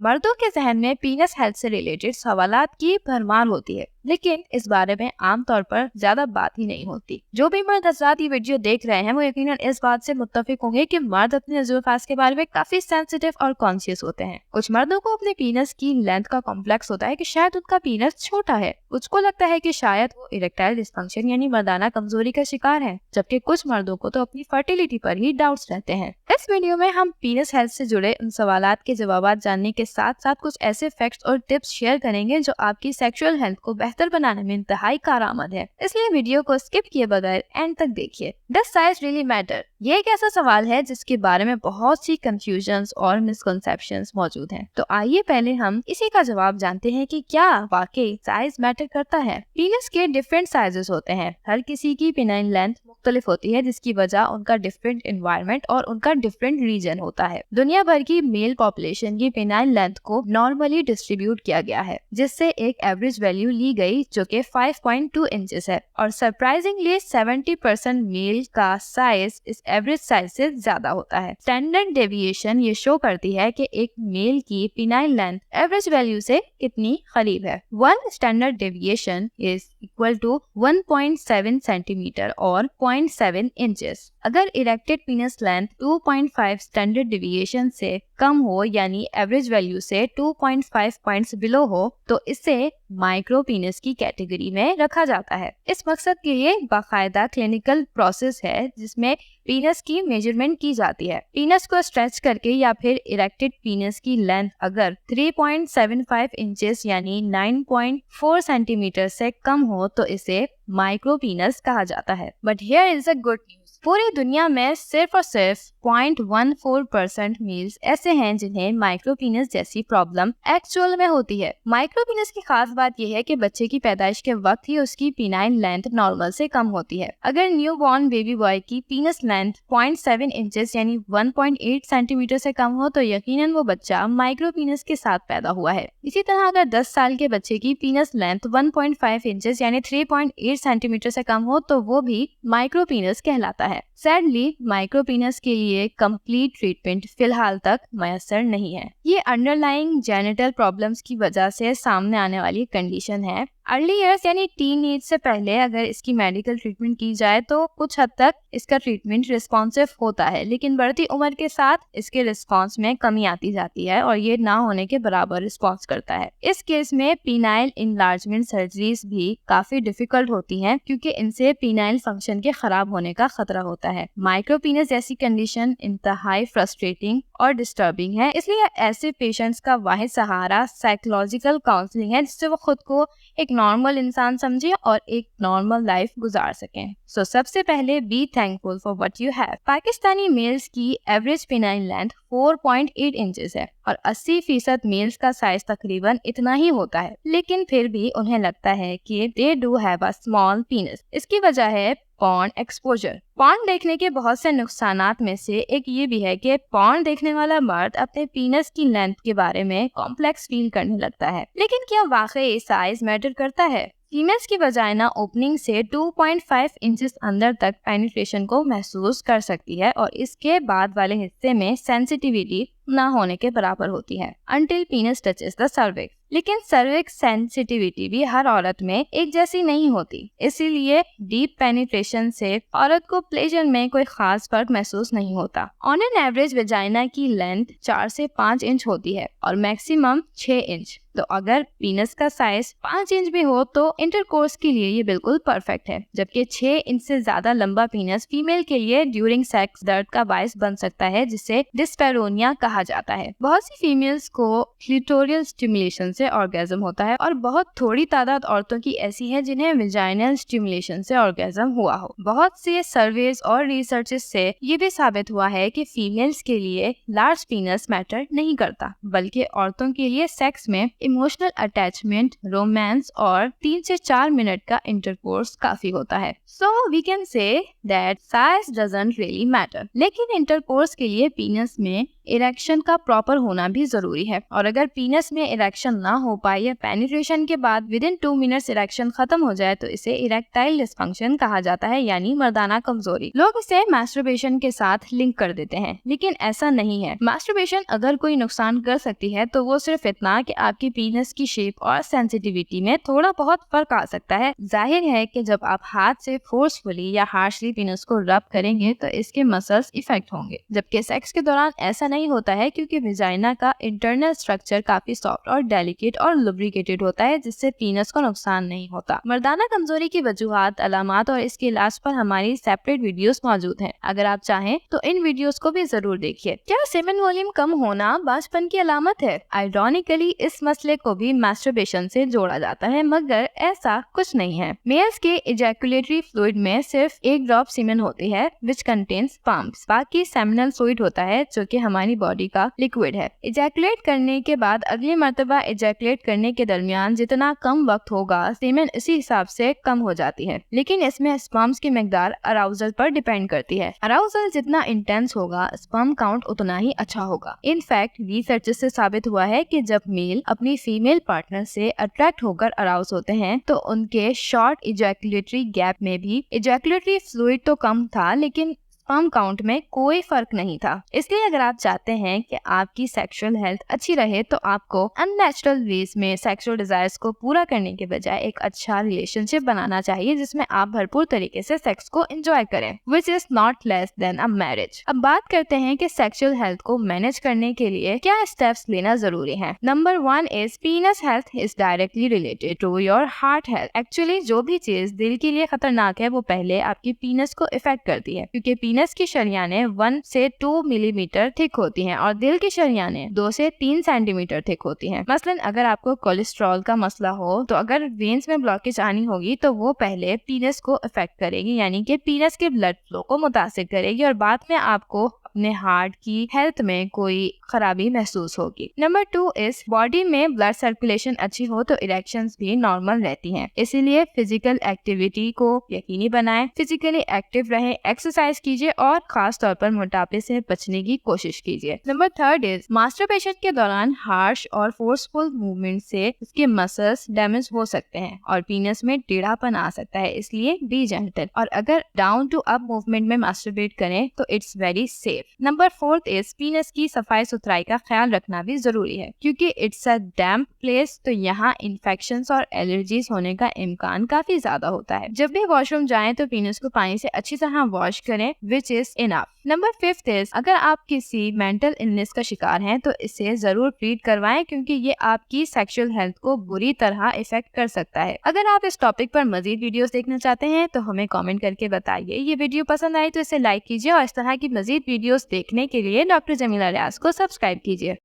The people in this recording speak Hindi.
मर्दों के जहन में पीनस हेल्थ से रिलेटेड सवालात की भरमार होती है, लेकिन इस बारे में आमतौर पर ज्यादा बात ही नहीं होती। जो भी मर्द हजरात ये वीडियो देख रहे हैं वो यकीनन इस बात से मुत्तफिक होंगे कि मर्द अपने नज़र के बारे में काफी सेंसिटिव और कॉन्शियस होते हैं। कुछ मर्दों को अपने पीनस की लेंथ का कॉम्प्लेक्स होता है कि शायद उनका पीनस छोटा है। कुछ को लगता है कि शायद वो इरेक्टाइल डिस्फंक्शन यानी मर्दाना कमजोरी का शिकार है, जबकि कुछ मर्दों को तो अपनी फर्टिलिटी पर ही डाउट्स रहते हैं। इस वीडियो में हम पीनस हेल्थ से जुड़े उन सवालात के जवाब जानने के साथ साथ कुछ ऐसे फैक्ट्स और टिप्स शेयर करेंगे जो आपकी सेक्सुअल हेल्थ को बेहतर बनाने में इंतहाई कारआमद है। इसलिए वीडियो को स्किप किए बगैर एंड तक देखिए। Does size really matter? ये एक ऐसा सवाल है जिसके बारे में बहुत सी कंफ्यूजन्स और मिसकंसेप्शंस मौजूद हैं। तो आइए पहले हम इसी का जवाब जानते हैं कि क्या वाकई साइज मैटर करता है। पीनस के डिफरेंट साइजेस होते हैं। हर किसी की पेनाइन लेंथ मुख्तलिफ होती है, जिसकी वजह उनका डिफरेंट एनवायरनमेंट और उनका डिफरेंट रीजन होता है। दुनिया भर की मेल पॉपुलेशन की पेनाइन लेंथ को नॉर्मली डिस्ट्रीब्यूट किया गया है, जिससे एक एवरेज वैल्यू ली गई जो कि 5.2 इंचेस है। और सरप्राइजिंगली 70% मेल का साइज इस एवरेज साइज से ज्यादा होता है। स्टैंडर्ड डेविएशन ये शो करती है कि एक मेल की पेनाइन लेंथ एवरेज वैल्यू से कितनी करीब है। 1 standard deviation is equal to 1.7 centimetre और 0.7 इंचेस। अगर erected penis length 2.5 standard deviation से कम हो यानी एवरेज वैल्यू से 2.5 पॉइंट्स बिलो हो तो इसे माइक्रो पीनस की कैटेगरी में रखा जाता है। इस मकसद के लिए बाकायदा क्लिनिकल प्रोसेस है जिसमें पीनस की मेजरमेंट की जाती है। पीनस को स्ट्रेच करके या फिर इरेक्टेड पीनस की लेंथ अगर 3.75 इंचेस यानी 9.4 सेंटीमीटर से कम हो तो इसे माइक्रो पीनस कहा जाता है। But here is a good news. पूरी दुनिया में सिर्फ और सिर्फ 0.14% मेल्स ऐसे हैं जिन्हें माइक्रोपीनस जैसी प्रॉब्लम एक्चुअल में होती है। माइक्रोपीनस की खास बात यह है कि बच्चे की पैदाइश के वक्त ही उसकी पीनाइन लेंथ नॉर्मल से कम होती है। अगर न्यूबॉर्न बेबी बॉय की पीनस लेंथ 0.7 इंचेस यानी 1.8 सेंटीमीटर से कम हो तो यकीनन वो बच्चा माइक्रोपीनस के साथ पैदा हुआ है। इसी तरह अगर 10 साल के बच्चे की पीनस लेंथ 1.5 इंचेस यानी 3.8 सेंटीमीटर से कम हो तो वो भी माइक्रोपीनस कहलाता है। सैडली माइक्रोपीनस के लिए कंप्लीट ट्रीटमेंट फिलहाल तक मयसर नहीं है। ये अंडरलाइंग जेनिटल प्रॉब्लम्स की वजह से सामने आने वाली कंडीशन है। अर्ली ईयर्स यानी टीन एज से पहले अगर इसकी मेडिकल ट्रीटमेंट की जाए तो कुछ हद तक इसका ट्रीटमेंट रिस्पॉन्सिव होता है, लेकिन बढ़ती उम्र के साथ इसके रिस्पॉन्स में कमी आती जाती है और ये ना होने के बराबर रिस्पॉन्स करता है। इस केस में पीनाइल इनलार्जमेंट सर्जरीज भी काफी डिफिकल्ट होती हैं क्योंकि इनसे पीनाइल फंक्शन के खराब होने का खतरा होता है। माइक्रोपीनस जैसी कंडीशन इंतहाई फ्रस्ट्रेटिंग और डिस्टर्बिंग है, इसलिए ऐसे पेशेंट्स का वाहिद सहारा साइकोलॉजिकल काउंसलिंग है जिससे वो खुद को एक नॉर्मल इंसान समझे और एक नॉर्मल लाइफ गुजार सकें। सो सबसे पहले be thankful for what you have. Pakistani males की एवरेज पेनाइन लेंथ 4.8 इंचेस है और 80% मेल्स का साइज तकरीबन इतना ही होता है, लेकिन फिर भी उन्हें लगता है कि they do have a small पीनस। इसकी वजह है पॉर्न एक्सपोजर। पॉर्न देखने के बहुत से नुकसानात में से एक ये भी है कि पॉर्न देखने वाला मर्द अपने पीनस की लेंथ के बारे में कॉम्प्लेक्स फील करने लगता है। लेकिन क्या वाकई साइज मैटर करता है? फीमेल्स की वजाइना ओपनिंग से 2.5 इंचेस अंदर तक पेनिट्रेशन को महसूस कर सकती है और इसके बाद वाले हिस्से में सेंसिटिविटी ना होने के बराबर होती है until penis touches the cervix। लेकिन सर्विक्स सेंसिटिविटी भी हर औरत में एक जैसी नहीं होती, इसीलिए डीप पेनिट्रेशन से औरत को प्लेजर में कोई खास फर्क महसूस नहीं होता। ऑन एन एवरेज वेजाइना की लेंथ 4 से 5 इंच होती है और मैक्सिमम 6 इंच। तो अगर पीनस का साइज 5 इंच भी हो तो इंटरकोर्स के लिए ये बिल्कुल परफेक्ट है, जबकि 6 इंच से ज्यादा लंबा पीनस फीमेल के लिए ड्यूरिंग सेक्स दर्द का बायस बन सकता है, जिसे डिस्पेरोनिया कहा जाता है। बहुत सी फीमेल्स को क्लिटोरियल स्टिमुलेशन से ऑर्गेज्म होता है और बहुत थोड़ी तादाद औरतों की ऐसी है जिन्हें विजाइनल स्टिमुलेशन से ऑर्गेज्म हुआ हो। बहुत से सर्वेज और रिसर्चेस से ये भी साबित हुआ है कि फीमेल्स के लिए लार्ज पीनस मैटर नहीं करता, बल्कि औरतों के लिए सेक्स में इमोशनल अटैचमेंट, रोमांस और 3 से 4 मिनट का इंटरकोर्स काफी होता है। So we can say that size doesn't really matter. लेकिन इंटरकोर्स के लिए पीनस में इरेक्शन इरेक्शन का प्रॉपर होना भी जरूरी है, और अगर पीनस में इरेक्शन ना हो पाए या पेनिट्रेशन के बाद विद इन 2 मिनट्स इरेक्शन खत्म हो जाए तो इसे इरेक्टाइल डिस्फंक्शन कहा जाता है, यानी मर्दाना कमजोरी। लोग इसे मैस्टरबेशन के साथ लिंक कर देते हैं, लेकिन ऐसा नहीं है। मैस्टरबेशन अगर कोई नुकसान कर सकती है तो वो सिर्फ इतना कि आपकी पीनस की शेप और सेंसिटिविटी में थोड़ा बहुत फर्क आ सकता है। जाहिर है कि जब आप हाथ से फोर्सफुली या हार्शली पीनस को रब करेंगे तो इसके मसल्स इफेक्ट होंगे, जबकि सेक्स के दौरान ऐसा नहीं होता है, क्योंकि विजाइना का इंटरनल स्ट्रक्चर काफी सॉफ्ट और डेलिकेट और लुब्रिकेटेड होता है, जिससे पीनस को नुकसान नहीं होता। मर्दाना कमजोरी की वजूहात, अलामात और इसके इलाज पर हमारी सेपरेट वीडियोस मौजूद हैं। अगर आप चाहें तो इन वीडियोस को भी जरूर देखिए। क्या सेमेन वॉल्यूम कम होना बांझपन की अलामत है? आयरॉनिकली इस मसले को भी मैस्टरबेशन से जोड़ा जाता है, मगर ऐसा कुछ नहीं है। मेल्स के इजैकुलेटरी फ्लूइड में सिर्फ एक ड्रॉप सीमेन होती है विच कंटेन्स स्पर्म्स। बाकी सेमिनल फ्लूइड होता है जो कि हमारी बॉडी का लिक्विड है। इजैकुलेट करने के बाद अगली मर्तबा इजैकुलेट करने के दरमियान जितना कम वक्त होगा, सीमेन इसी हिसाब से कम हो जाती है, लेकिन इसमें स्पर्म्स की मिकदार अराउजल पर डिपेंड करती है। अराउजल जितना इंटेंस होगा, स्पर्म काउंट उतना ही अच्छा होगा। इनफैक्ट रिसर्च से साबित हुआ है कि जब मेल अपनी फीमेल पार्टनर से अट्रैक्ट होकर अराउज होते हैं तो उनके शॉर्ट इजैकुलेटरी गैप में भी इजैकुलेटरी फ्लूइड तो कम था, लेकिन स्पर्म काउंट में कोई फर्क नहीं था। इसलिए अगर आप चाहते हैं कि आपकी सेक्सुअल हेल्थ अच्छी रहे तो आपको अननेचुरल वेज में सेक्सुअल डिजायर्स को पूरा करने के बजाय एक अच्छा रिलेशनशिप बनाना चाहिए, जिसमें आप भरपूर तरीके से सेक्स को एंजॉय करें, which is not less than a marriage. अब बात करते हैं कि सेक्सुअल हेल्थ को मैनेज करने के लिए क्या स्टेप्स लेना जरूरी है। Number 1 is penis health is directly related to your heart health. Actually जो भी चीज दिल के लिए खतरनाक है वो पहले आपकी पीनस को इफेक्ट करती है, क्योंकि पीनस की शरियानें 1 से 2 मिलीमीटर थिक होती हैं और दिल की शरियानें 2 से 3 सेंटीमीटर थिक होती हैं। मसलन अगर आपको कोलेस्ट्रॉल का मसला हो तो अगर वेन्स में ब्लॉकेज आनी होगी तो वो पहले पीनस को इफेक्ट करेगी, यानी कि पीनस के ब्लड फ्लो को मुतासिर करेगी, और बाद में आपको अपने हार्ट की हेल्थ में कोई खराबी महसूस होगी। नंबर 2 इज बॉडी में ब्लड सर्कुलेशन अच्छी हो तो इरेक्शंस भी नॉर्मल रहती हैं, इसीलिए फिजिकल एक्टिविटी को यकीनी बनाएं, फिजिकली एक्टिव रहें, एक्सरसाइज कीजिए और खास तौर पर मोटापे से बचने की कोशिश कीजिए। नंबर 3 इज मास्टरबेशन के दौरान हार्श और फोर्सफुल मूवमेंट से उसके मसल्स डैमेज हो सकते हैं और पीनस में टेढ़ापन आ सकता है, इसलिए बी जेंटल, और अगर डाउन टू अप मूवमेंट में मास्टरबेट करें तो it's very safe. Number 4 is पीनस की सफाई सुथराई का ख्याल रखना भी जरूरी है, क्योंकि इट्स अ डैम्प प्लेस, तो यहाँ इन्फेक्शंस और एलर्जीज होने का इम्कान काफी ज्यादा होता है। जब भी वॉशरूम जाएं तो पीनस को पानी से अच्छी तरह वॉश करें, which is enough. Number 5 is अगर आप किसी मेंटल इलनेस का शिकार हैं तो इसे जरूर ट्रीट करवाएं, क्योंकि ये आपकी सेक्सुअल हेल्थ को बुरी तरह इफेक्ट कर सकता है। अगर आप इस टॉपिक पर मजीद वीडियोस देखना चाहते हैं तो हमें कमेंट करके बताइए। ये वीडियो पसंद आई तो इसे लाइक कीजिए और इस तरह की मजीद वीडियोस देखने के लिए डॉक्टर जमीला रियाज को सब्सक्राइब कीजिए।